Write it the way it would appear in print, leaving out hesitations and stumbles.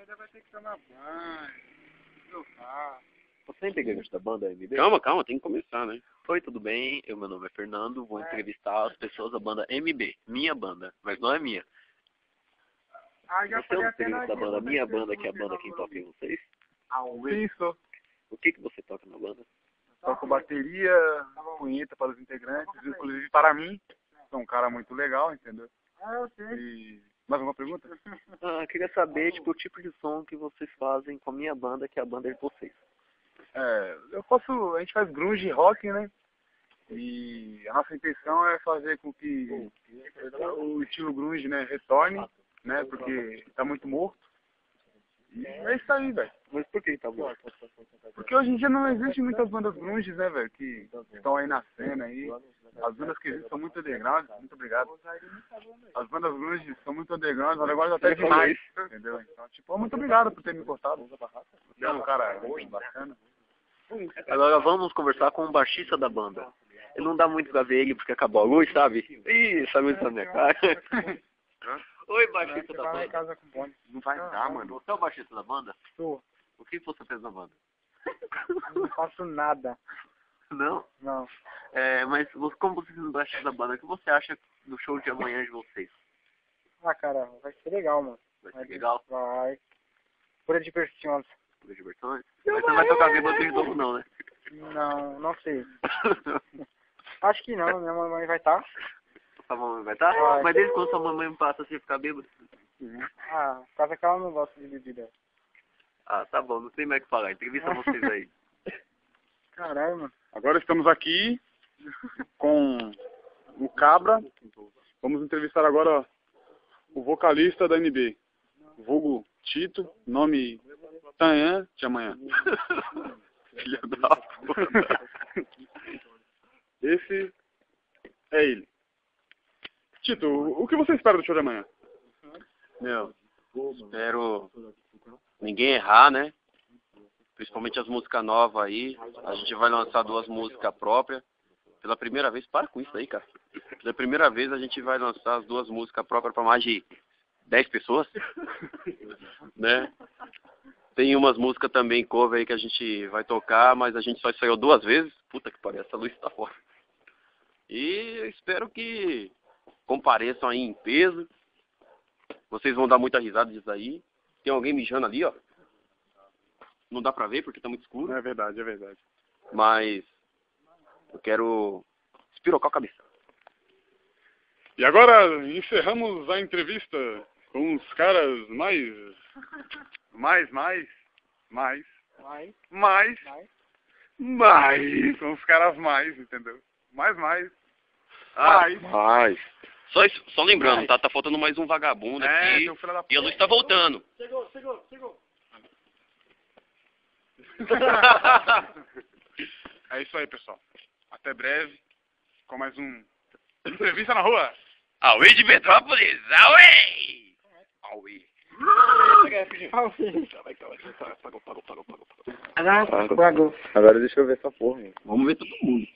ainda vai ter que tomar banho, trocar. Você é integrante da banda MB? Calma, tem que começar, né? Oi, tudo bem? Meu nome é Fernando, vou entrevistar as pessoas da banda MB, minha banda, mas não é minha. Já Você é um integrante da banda Minha Banda, que é a banda quem toca em vocês? Sim, sou. O que você toca na banda? Toco bateria, punheta para os integrantes, inclusive para mim. Sou um cara muito legal, entendeu? Eu sei. E... mais uma pergunta? Queria saber, tipo, o tipo de som que vocês fazem com a minha banda, que é a banda de vocês. A gente faz grunge rock, né? E a nossa intenção é fazer com que o estilo grunge, né, retorne, né? Porque tá muito morto. E é isso aí, velho. Mas por que tá bom? Porque hoje em dia não existem muitas bandas grunge, né, velho, que estão aí na cena aí. As bandas que existem são muito underground, muito obrigado. As bandas grunge são muito underground, underground até demais, entendeu? Então, tipo, muito obrigado por ter me cortado. Você é um cara bacana. Agora vamos conversar com o baixista da banda. Eu não dá muito pra ver ele porque acabou a luz, sabe? Ih, essa luz tá na minha cara. Oi, baixista da banda. Não vai dar, mano. Você é o baixista da banda? Sou. O que você fez na banda? Não faço nada. Não? Não. Mas como você é o baixista da banda, o que você acha do show de amanhã de vocês? Cara, vai ser legal, mano. Vai ser legal? Vai. Pura diversão. Pura diversões? Mas você não vai tocar bêbado de novo não, né? Não sei. Acho que não, minha mamãe vai estar. Sua mamãe vai estar? Vai. Mas desde quando sua mamãe passa assim ficar bêbado? Por causa que ela não gosta de bebida. Tá bom, não tem mais o que falar. Entrevista vocês aí. Caralho, mano. Agora estamos aqui com o Cabra. Vamos entrevistar agora o vocalista da NB. Vulgo Tito, nome Tanhã de amanhã. Filha da puta. Esse é ele. Tito, o que você espera do show de amanhã? Meu, espero ninguém errar, né? Principalmente as músicas novas aí. A gente vai lançar 2 músicas próprias. Pela primeira vez, para com isso aí, cara. Pela primeira vez a gente vai lançar as 2 músicas próprias para mais de 10 pessoas. Né? Tem umas músicas também cover aí que a gente vai tocar, mas a gente só ensaiou 2 vezes. Puta que pariu, essa luz tá fora. E eu espero que compareçam aí em peso. Vocês vão dar muita risada disso aí. Tem alguém mijando ali, ó. Não dá pra ver porque tá muito escuro. É verdade, é verdade. Mas eu quero espirocar a cabeça. E agora encerramos a entrevista com os caras mais. São os caras mais, entendeu? Mais. Só lembrando, tá faltando mais um vagabundo aqui. Seu filho da E a luz tá voltando. Chegou. É isso aí, pessoal. Até breve com mais um Entrevista na Rua. Auê de Petrópolis! Auê! Auê! Agora deixa eu ver essa porra, hein? Vamos ver todo mundo.